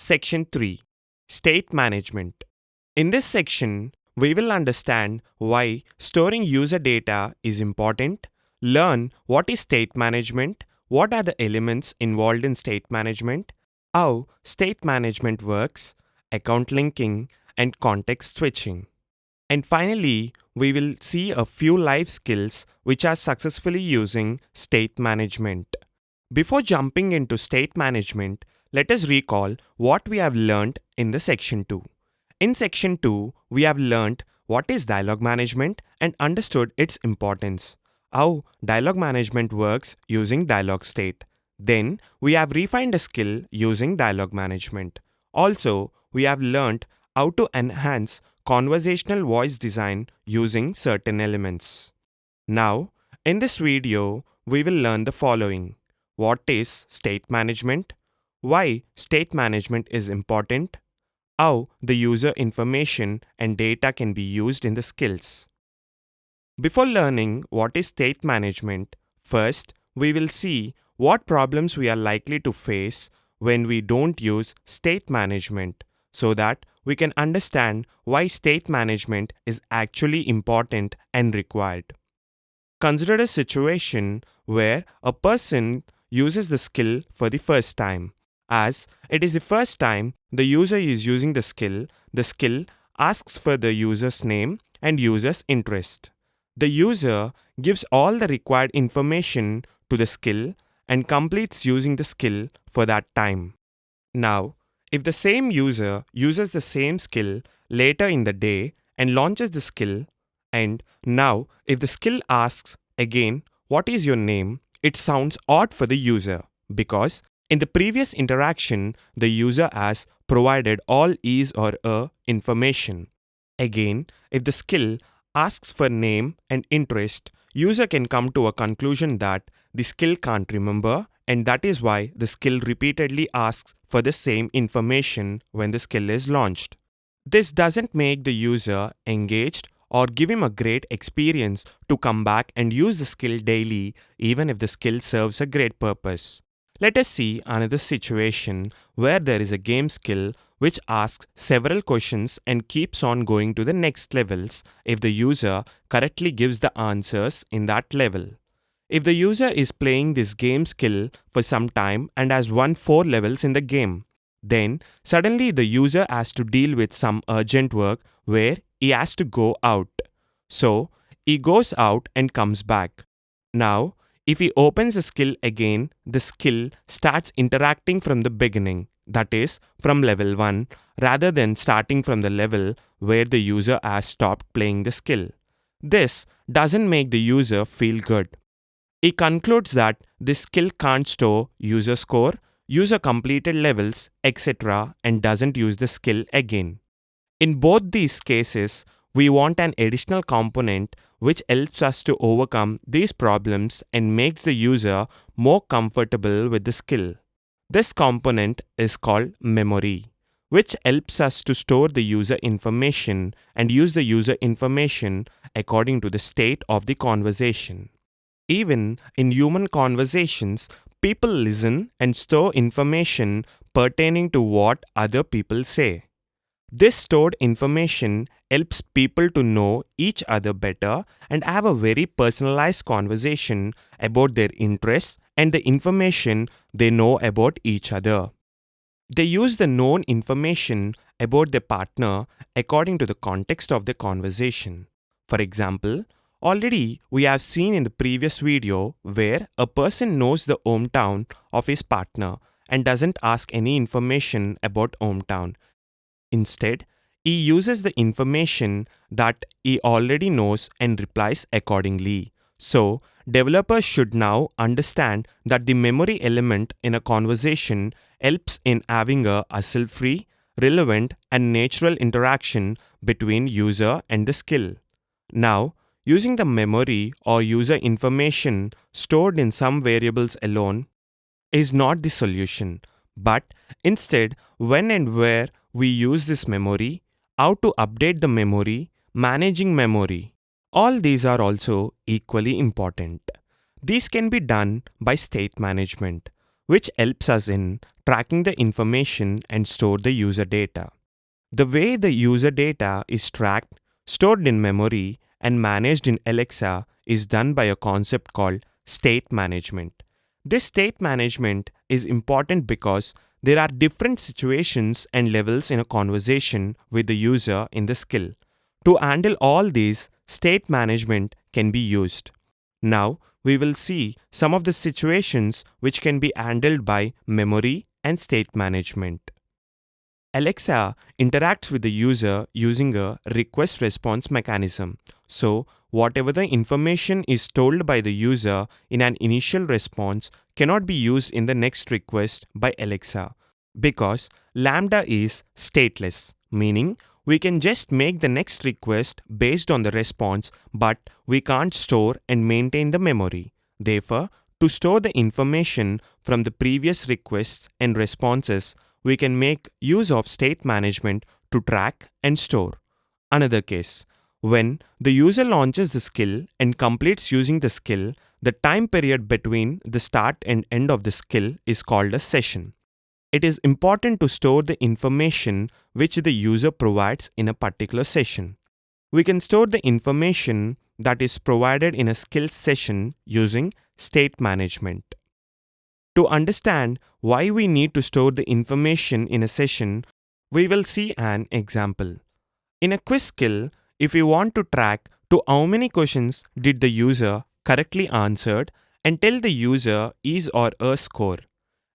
Section 3 State Management. In this section, we will understand why storing user data is important, learn what is state management, what are the elements involved in state management, how state management works, account linking, and context switching. And finally, we will see a few life skills which are successfully using state management. Before jumping into state management, let us recall what we have learned in the section 2. In section 2, we have learned what is dialogue management and understood its importance, how dialogue management works using dialogue state. Then, we have refined a skill using dialogue management. Also, we have learned how to enhance conversational voice design using certain elements. Now, in this video, we will learn the following. What is state management? Why state management is important? How the user information and data can be used in the skills. Before learning what is state management, first we will see what problems we are likely to face when we don't use state management so that we can understand why state management is actually important and required. Consider a situation where a person uses the skill for the first time. As it is the first time the user is using the skill asks for the user's name and user's interest. The user gives all the required information to the skill and completes using the skill for that time. Now, if the same user uses the same skill later in the day and launches the skill, and now if the skill asks again, what is your name? It sounds odd for the user because in the previous interaction, the user has provided all is or a information. Again, if the skill asks for name and interest, user can come to a conclusion that the skill can't remember, and that is why the skill repeatedly asks for the same information when the skill is launched. This doesn't make the user engaged or give him a great experience to come back and use the skill daily even if the skill serves a great purpose. Let us see another situation where there is a game skill which asks several questions and keeps on going to the next levels if the user correctly gives the answers in that level. If the user is playing this game skill for some time and has won 4 levels in the game, then suddenly the user has to deal with some urgent work where he has to go out. So, he goes out and comes back. Now, if he opens the skill again, the skill starts interacting from the beginning, that is, from level 1, rather than starting from the level where the user has stopped playing the skill. This doesn't make the user feel good. He concludes that this skill can't store user score, user completed levels, etc., and doesn't use the skill again. In both these cases, we want an additional component which helps us to overcome these problems and makes the user more comfortable with the skill. This component is called memory, which helps us to store the user information and use the user information according to the state of the conversation. Even in human conversations, people listen and store information pertaining to what other people say. This stored information helps people to know each other better and have a very personalized conversation about their interests and the information they know about each other. They use the known information about their partner according to the context of the conversation. For example, already we have seen in the previous video where a person knows the hometown of his partner and doesn't ask any information about hometown. Instead, he uses the information that he already knows and replies accordingly. So, developers should now understand that the memory element in a conversation helps in having a hassle-free, relevant, and natural interaction between user and the skill. Now, using the memory or user information stored in some variables alone is not the solution, but instead, when and where we use this memory, how to update the memory, managing memory. All these are also equally important. These can be done by state management, which helps us in tracking the information and store the user data. The way the user data is tracked, stored in memory, and managed in Alexa is done by a concept called state management. This state management is important because there are different situations and levels in a conversation with the user in the skill. To handle all these, state management can be used. Now, we will see some of the situations which can be handled by memory and state management. Alexa interacts with the user using a request response mechanism. So, whatever the information is told by the user in an initial response cannot be used in the next request by Alexa because Lambda is stateless, meaning we can just make the next request based on the response, but we can't store and maintain the memory. Therefore, to store the information from the previous requests and responses, we can make use of state management to track and store. Another case, when the user launches the skill and completes using the skill, the time period between the start and end of the skill is called a session. It is important to store the information which the user provides in a particular session. We can store the information that is provided in a skill session using state management. To understand why we need to store the information in a session, we will see an example. In a quiz skill, if we want to track to how many questions did the user correctly answered and tell the user his or her score.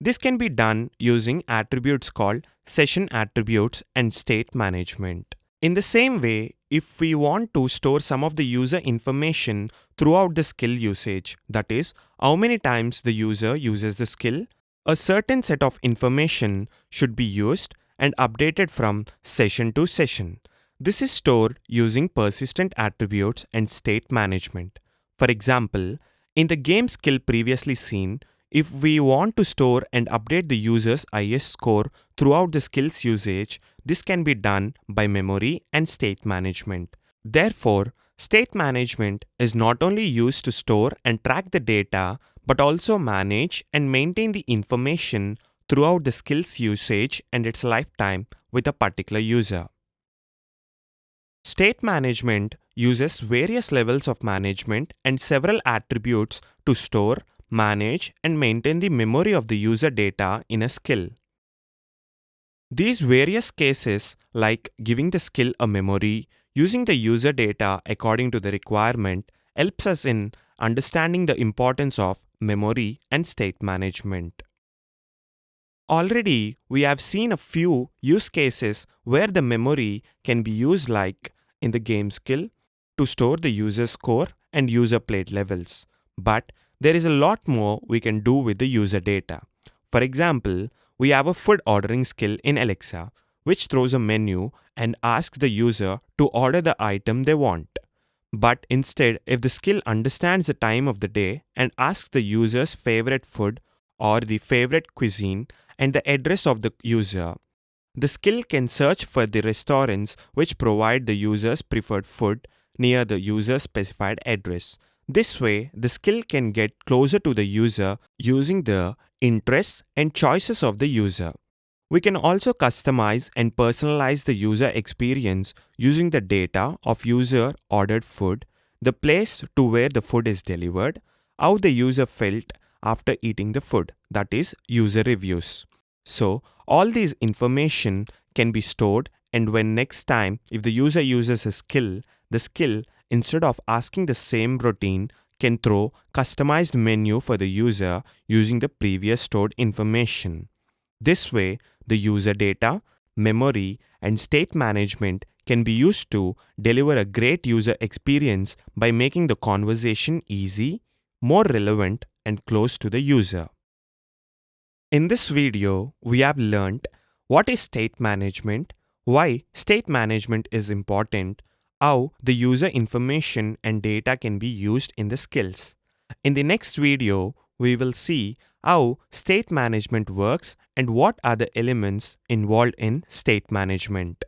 This can be done using attributes called session attributes and state management. In the same way, if we want to store some of the user information throughout the skill usage, that is, how many times the user uses the skill, a certain set of information should be used and updated from session to session. This is stored using persistent attributes and state management. For example, in the game skill previously seen, if we want to store and update the user's highest score throughout the skill's usage, this can be done by memory and state management. Therefore, state management is not only used to store and track the data, but also manage and maintain the information throughout the skill's usage and its lifetime with a particular user. State management uses various levels of management and several attributes to store, manage, and maintain the memory of the user data in a skill. These various cases, like giving the skill a memory, using the user data according to the requirement, helps us in understanding the importance of memory and state management. Already, we have seen a few use cases where the memory can be used, like in the game skill, to store the user score and user played levels. But there is a lot more we can do with the user data. For example, we have a food ordering skill in Alexa, which throws a menu and asks the user to order the item they want. But instead, if the skill understands the time of the day and asks the user's favorite food or the favorite cuisine and the address of the user, the skill can search for the restaurants which provide the user's preferred food near the user's specified address. This way, the skill can get closer to the user using the interests and choices of the user. We can also customize and personalize the user experience using the data of user ordered food, the place to where the food is delivered, how the user felt after eating the food, that is, user reviews. So, all these information can be stored, and when next time if the user uses a skill, the skill, instead of asking the same routine, can throw customized menu for the user using the previous stored information. This way, the user data, memory, and state management can be used to deliver a great user experience by making the conversation easy, more relevant, and close to the user. In this video, we have learned what is state management, why state management is important, how the user information and data can be used in the skills. In the next video, we will see how state management works and what are the elements involved in state management.